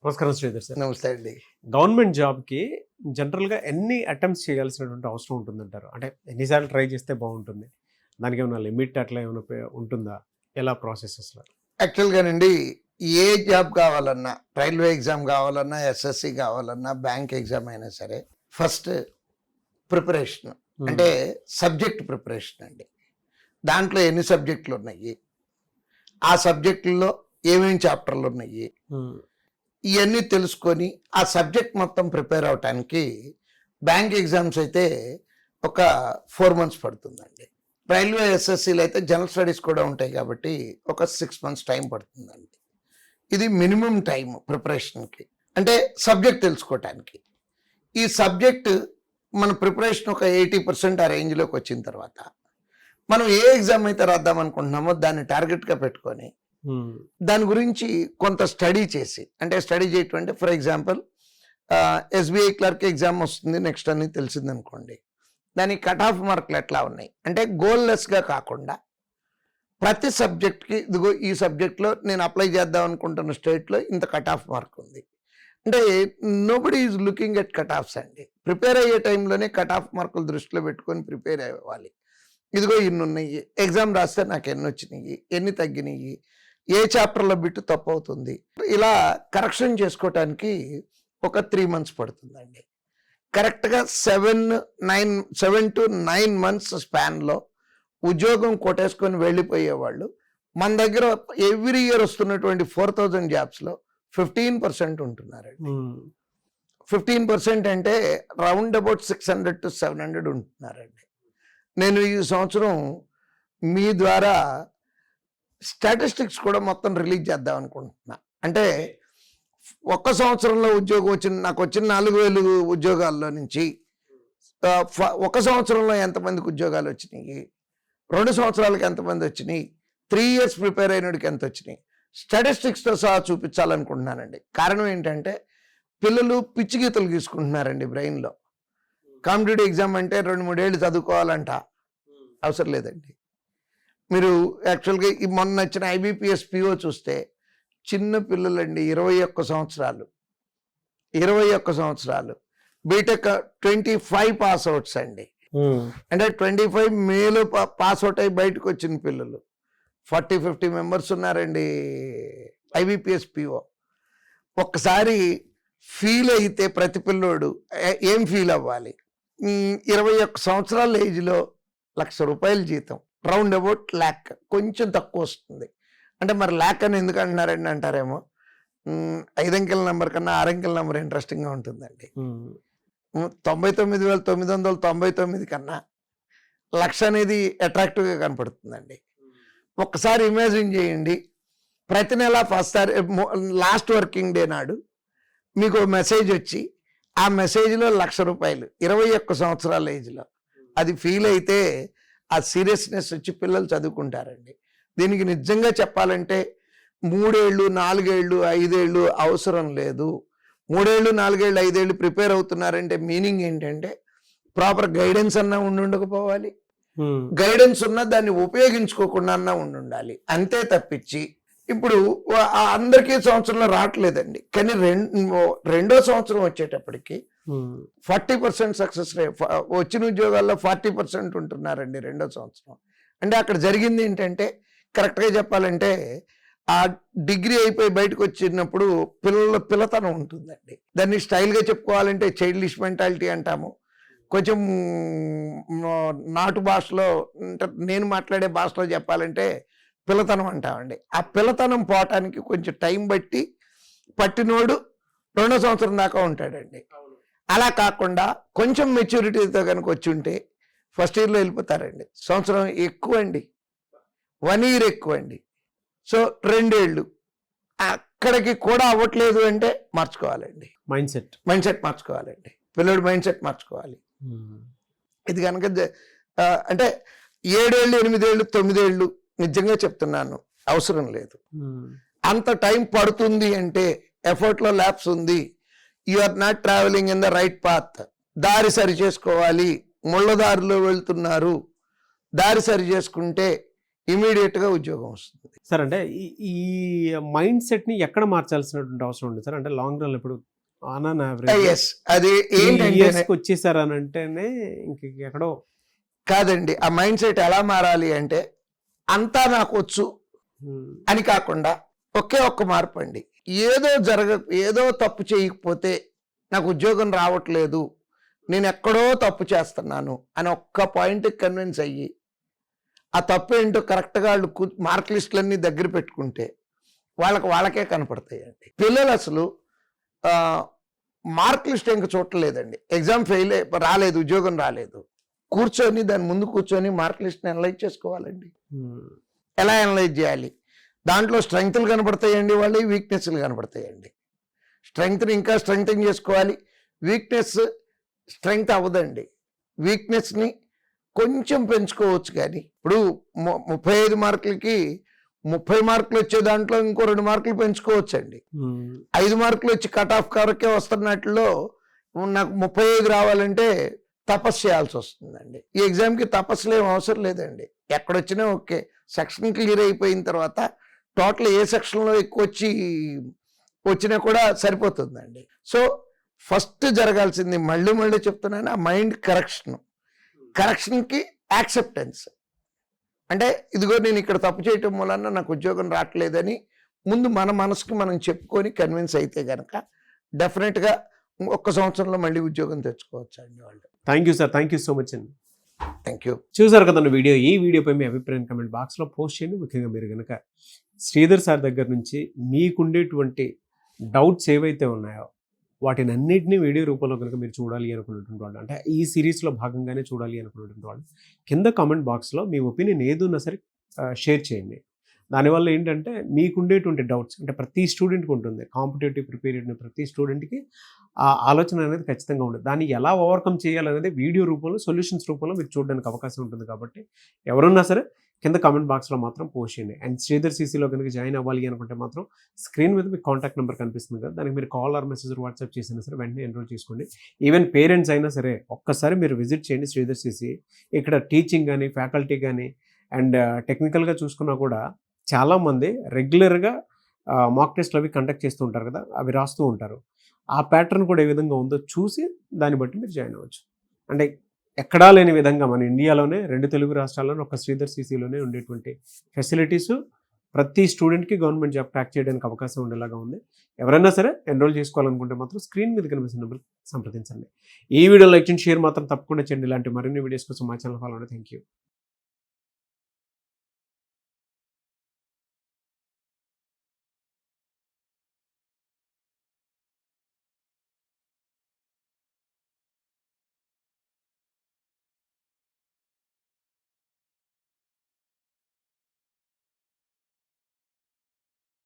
నమస్కారం శ్రీధర్ సార్. నమస్తే అండి. గవర్నమెంట్ జాబ్‌కి జనరల్‌గా ఎన్ని అటెంప్ట్స్ చేయాల్సినటువంటి అవసరం ఉంటుందంటారు? అంటే ఎన్ని సార్లు ట్రై చేస్తే బావుంటుంది? దానికేమన్నా లిమిట్ అట్లా ఏమైనా ఉంటుందా? ఎలా ప్రాసెస్ అసలు? యాక్చువల్‌గానండి, ఏ జాబ్ కావాలన్నా, రైల్వే ఎగ్జామ్ కావాలన్నా, ఎస్ఎస్సి కావాలన్నా, బ్యాంక్ ఎగ్జామ్ అయినా సరే, ఫస్ట్ ప్రిపరేషన్ అంటే సబ్జెక్ట్ ప్రిపరేషన్ అండి. దాంట్లో ఎన్ని సబ్జెక్టులు ఉన్నాయి, ఆ సబ్జెక్టుల్లో ఏమేమి చాప్టర్లు ఉన్నాయి, ఇవన్నీ తెలుసుకొని ఆ సబ్జెక్ట్ మొత్తం ప్రిపేర్ అవటానికి బ్యాంక్ ఎగ్జామ్స్ అయితే ఒక 4 months పడుతుందండి. రైల్వే ఎస్ఎస్సీలు అయితే జనరల్ స్టడీస్ కూడా ఉంటాయి కాబట్టి ఒక 6 months టైం పడుతుందండి. ఇది మినిమం టైం ప్రిపరేషన్కి, అంటే సబ్జెక్ట్ తెలుసుకోవటానికి. ఈ సబ్జెక్ట్ మన ప్రిపరేషన్ ఒక 80% ఆ రేంజ్లోకి వచ్చిన తర్వాత మనం ఏ ఎగ్జామ్ అయితే రాద్దాం అనుకుంటున్నామో దాన్ని టార్గెట్గా పెట్టుకొని దాని గురించి కొంత స్టడీ చేసి, అంటే స్టడీ చేయటం అంటే for example SBI clerk exam వస్తుంది నెక్స్ట్ అని తెలిసింది అనుకోండి, దానికి కట్ ఆఫ్ మార్కులు ఎట్లా ఉన్నాయి అంటే గోల్లెస్గా కాకుండా ప్రతి సబ్జెక్ట్కి ఇదిగో ఈ సబ్జెక్ట్లో నేను అప్లై చేద్దాం అనుకుంటున్న స్టేట్లో ఇంత కట్ ఆఫ్ మార్క్ ఉంది అంటే nobody is looking at cut offs అండి. ప్రిపేర్ అయ్యే టైంలోనే కట్ ఆఫ్ మార్కులు దృష్టిలో పెట్టుకొని ప్రిపేర్ అవ్వాలి. ఇదిగో ఇన్ని ఉన్నాయి, ఎగ్జామ్ రాస్తే నాకు ఎన్ని వచ్చినాయి, ఎన్ని తగ్గినాయి, ఏ చాప్టర్లో బిట్టు తప్పు అవుతుంది, ఇలా కరెక్షన్ చేసుకోవటానికి ఒక 3 months పడుతుందండి. కరెక్ట్గా 7 to 9 months స్పాన్లో ఉద్యోగం కొట్టేసుకొని వెళ్ళిపోయేవాళ్ళు మన దగ్గర ఎవ్రీ ఇయర్ వస్తున్నటువంటి 4,000 జాబ్స్లో 15% ఉంటున్నారండి. 15% అంటే రౌండ్ అబౌట్ 600 to 700 ఉంటున్నారండి. నేను ఈ సంవత్సరం మీ ద్వారా స్టాటిస్టిక్స్ కూడా మొత్తం రిలీజ్ చేద్దాం అనుకుంటున్నా. అంటే ఒక్క సంవత్సరంలో ఉద్యోగం నాకు వచ్చిన 4,000 ఉద్యోగాల్లో నుంచి ఒక సంవత్సరంలో ఎంతమందికి ఉద్యోగాలు వచ్చినాయి, 2 సంవత్సరాలకి ఎంతమంది వచ్చినాయి, 3 years ప్రిపేర్ అయినడికి ఎంత వచ్చినాయి, స్టాటిస్టిక్స్తో సహా చూపించాలనుకుంటున్నానండి. కారణం ఏంటంటే పిల్లలు పిచ్చి గీతలు గీసుకుంటున్నారండి బ్రెయిన్లో. కాంపిటేటివ్ ఎగ్జామ్ అంటే 2-3 ఏళ్ళు చదువుకోవాలంట, అవసరం లేదండి. మీరు యాక్చువల్గా మొన్న వచ్చిన IBPS PO చూస్తే చిన్న పిల్లలండి, 21 సంవత్సరాలు బీటెక్ 25 పాస్ అవుట్స్ అండి. అంటే 25 మేలో పాస్ అవుట్ అయ్యి బయటకు వచ్చిన పిల్లలు 40-50 members ఉన్నారండి IBPS PO. ఒక్కసారి ఫీల్ అయితే ప్రతి పిల్లోడు ఏం ఫీల్ అవ్వాలి, 21 సంవత్సరాల ఏజ్లో ₹1,00,000 జీతం, రౌండ్ అబౌట్ lakh, కొంచెం తక్కువ వస్తుంది. అంటే మరి lakh అని ఎందుకు అంటున్నారండి అంటారేమో. 5 అంకెల నెంబర్ కన్నా 6 అంకెల నెంబర్ ఇంట్రెస్టింగ్గా ఉంటుందండి. 99,999 కన్నా 1,00,000 అనేది అట్రాక్టివ్గా కనపడుతుందండి. ఒక్కసారి ఇమాజిన్ చేయండి, ప్రతి నెల లాస్ట్ వర్కింగ్ డే నాడు మీకు మెసేజ్ వచ్చి ఆ మెసేజ్లో ₹1,00,000 21 సంవత్సరాల ఏజ్లో, అది ఫీల్ అయితే ఆ సీరియస్నెస్ వచ్చి పిల్లలు చదువుకుంటారండి. దీనికి నిజంగా చెప్పాలంటే 3 ఏళ్ళు 4 ఏళ్ళు 5 ఏళ్ళు అవసరం లేదు. 3 ఏళ్ళు 4 ఏళ్ళు 5 ఏళ్ళు ప్రిపేర్ అవుతున్నారంటే మీనింగ్ ఏంటంటే ప్రాపర్ గైడెన్స్ అన్నా ఉండకపోవాలి, గైడెన్స్ ఉన్నా దాన్ని ఉపయోగించుకోకుండా అన్నా ఉండాలి. అంతే తప్పించి ఇప్పుడు అందరికీ సంవత్సరంలో రావట్లేదండి, కానీ రెండో సంవత్సరం వచ్చేటప్పటికి 40% సక్సెస్ రేట్, వచ్చిన ఉద్యోగాల్లో 40% ఉంటున్నారండి రెండో సంవత్సరం. అంటే అక్కడ జరిగింది ఏంటంటే కరెక్ట్గా చెప్పాలంటే ఆ డిగ్రీ అయిపోయి బయటకు వచ్చినప్పుడు పిల్లతనం ఉంటుందండి. దాన్ని స్టైల్గా చెప్పుకోవాలంటే చైల్డిష్ మెంటాలిటీ అంటాము. కొంచెం నాటు భాషలో అంటే నేను మాట్లాడే భాషలో చెప్పాలంటే పిల్లతనం అంటామండి. ఆ పిల్లతనం పోవటానికి కొంచెం టైం బట్టి పట్టినోడు 2వ సంవత్సరం దాకా ఉంటాడండి. అలా కాకుండా కొంచెం మెచ్యూరిటీతో కనుక వచ్చి ఉంటే ఫస్ట్ ఇయర్లో వెళ్ళిపోతారండి. సంవత్సరం ఎక్కువ అండి, 1 year ఎక్కువ అండి. సో 2 ఏళ్ళు అక్కడికి కూడా అవ్వట్లేదు అంటే మార్చుకోవాలండి, మైండ్ సెట్ మార్చుకోవాలండి, పిల్లడు మైండ్ సెట్ మార్చుకోవాలి. ఇది కనుక అంటే 7 ఏళ్ళు 8 ఏళ్ళు 9 ఏళ్ళు నిజంగా చెప్తున్నాను అవసరం లేదు. అంత టైం పడుతుంది అంటే ఎఫర్ట్లో ల్యాప్స్ ఉంది, you are not travelling in the right path. దారి సరి చేసుకోవాలి, ముళ్ళదారిలో వెళ్తున్నారు, దారి సరి చేసుకుంటే ఇమీడియట్గా ఉద్యోగం వస్తుంది. సార్ అంటే ఈ మైండ్ సెట్ని ఎక్కడ మార్చాల్సినటువంటి అవసరం ఉంది సార్? అంటే లాంగ్ రన్ ఇప్పుడు ఆన్ అన్ యావరేజ్ ఎస్, అది ఏంటంటే ఇయర్స్కి వచ్చేసారని అంటేనే ఇంక ఎక్కడో కాదండి, ఆ మైండ్ సెట్ ఎలా మారాలి అంటే అంతా నాకు వచ్చు అని కాకుండా ఒకే ఒక్క మార్పు అండి. ఏదో తప్పు చేయకపోతే నాకు ఉద్యోగం రావట్లేదు, నేను ఎక్కడో తప్పు చేస్తున్నాను అని ఒక్క పాయింట్కి కన్విన్స్ అయ్యి ఆ తప్పు ఏంటో కరెక్ట్గా వాళ్ళు మార్క్ లిస్టులన్నీ దగ్గర పెట్టుకుంటే వాళ్ళకే కనపడతాయండి. పిల్లలు అసలు మార్క్ లిస్ట్ ఇంకా చూడలేదండి. ఎగ్జామ్ ఫెయిల్ రాలేదు, ఉద్యోగం రాలేదు, కూర్చొని దాని ముందు కూర్చొని మార్క్ లిస్ట్ని అనలైజ్ చేసుకోవాలండి. ఎలా అనలైజ్ చేయాలి? దాంట్లో స్ట్రెంగ్త్లు కనపడతాయండి, వాళ్ళు వీక్నెస్లు కనపడతాయండి. స్ట్రెంగ్త్ని ఇంకా స్ట్రెంగ్తన్ చేసుకోవాలి, వీక్నెస్ స్ట్రెంగ్త్ అవ్వదండి. వీక్నెస్ని కొంచెం పెంచుకోవచ్చు. కానీ ఇప్పుడు 35 మార్కులకి 30 మార్కులు వచ్చే దాంట్లో ఇంకో 2 మార్కులు పెంచుకోవచ్చు అండి. 5 మార్కులు వచ్చి కట్ ఆఫ్ కవరకే వస్తున్నట్లో నాకు 35 రావాలంటే తపస్సు చేయాల్సి వస్తుందండి. ఈ ఎగ్జామ్కి తపస్సులు ఏం అవసరం లేదండి, ఎక్కడొచ్చినా ఓకే. సెక్షన్ క్లియర్ అయిపోయిన తర్వాత టోటల్ ఏ సెక్షన్లో ఎక్కువ వచ్చినా కూడా సరిపోతుందండి. సో ఫస్ట్ జరగాల్సింది మళ్ళీ చెప్తున్నాను, ఆ మైండ్ కరెక్షన్కి యాక్సెప్టెన్స్. అంటే ఇదిగో నేను ఇక్కడ తప్పు చేయటం వలన నాకు ఉద్యోగం రావట్లేదని ముందు మన మనసుకి మనం చెప్పుకొని కన్విన్స్ అయితే కనుక డెఫినెట్గా 1 సంవత్సరంలో మళ్ళీ ఉద్యోగం తెచ్చుకోవచ్చు అండి వాళ్ళు. Thank you sir, thank you so much అండి. Thank you. చూసారు కదండి వీడియో. ఈ వీడియోపై మీ అభిప్రాయం కమెంట్ బాక్స్లో పోస్ట్ చేయండి. ముఖ్యంగా మీరు కనుక శ్రీధర్ సార్ దగ్గర నుంచి మీకుండేటువంటి డౌట్స్ ఏవైతే ఉన్నాయో వాటిని అన్నింటినీ వీడియో రూపంలో కనుక మీరు చూడాలి అనుకున్నటువంటి వాళ్ళు, అంటే ఈ సిరీస్లో భాగంగానే చూడాలి అనుకున్నటువంటి వాళ్ళు కింద కామెంట్ బాక్స్లో మీ ఒపీనియన్ ఏదున్నా సరే షేర్ చేయండి. దానివల్ల ఏంటంటే మీకుండేటువంటి డౌట్స్, అంటే ప్రతి స్టూడెంట్కి ఉంటుంది, కాంపిటేటివ్ ప్రిపేర్ అయిన ప్రతి స్టూడెంట్కి ఆ ఆలోచన అనేది ఖచ్చితంగా ఉంటుంది. దాన్ని ఎలా ఓవర్కమ్ చేయాలనేది వీడియో రూపంలో, సొల్యూషన్స్ రూపంలో మీరు చూడడానికి అవకాశం ఉంటుంది. కాబట్టి ఎవరున్నా సరే కింద కామెంట్ బాక్స్లో మాత్రం పోస్ట్ చేయండి. అండ్ శ్రీధర్ సీసీలో కనుక జాయిన్ అవ్వాలి అనుకుంటే మాత్రం స్క్రీన్ మీద మీకు కాంటాక్ట్ నెంబర్ కనిపిస్తుంది కదా, దానికి మీరు కాల్ ఆర్ మెసేజ్ వాట్సాప్ చేసినా సరే వెంటనే ఎన్రోల్ చేసుకోండి. ఈవెన్ పేరెంట్స్ అయినా సరే ఒక్కసారి మీరు విజిట్ చేయండి శ్రీధర్ సీసీ. ఇక్కడ టీచింగ్ కానీ, ఫ్యాకల్టీ కానీ అండ్ టెక్నికల్గా చూసుకున్నా కూడా చాలామంది రెగ్యులర్గా మాక్ టెస్ట్లు అవి కండక్ట్ చేస్తూ ఉంటారు కదా, అవి రాస్తూ ఉంటారు. ఆ ప్యాటర్న్ కూడా ఏ విధంగా ఉందో చూసి దాన్ని బట్టి మీరు జాయిన్ అవ్వచ్చు. అంటే ఎక్కడా లేని విధంగా మన ఇండియాలోనే 2 తెలుగు రాష్ట్రాల్లోనే ఒక శ్రీధర్ సీసీలోనే ఉండేటువంటి ఫెసిలిటీస్ ప్రతి స్టూడెంట్కి గవర్నమెంట్ జాబ్ క్రాక్ చేయడానికి అవకాశం ఉండేలాగా ఉంది. ఎవరైనా సరే ఎన్రోల్ చేసుకోవాలనుకుంటే మాత్రం స్క్రీన్ మీద కనిపిస్తున్న నెంబర్ సంప్రదించండి. ఈ వీడియో లైక్ చేయండి, షేర్ మాత్రం తప్పకుండా చేయండి. ఇలాంటి మరిన్ని వీడియోస్ కోసం మా ఛానల్ ఫాలో అవ్వండి. Thank you.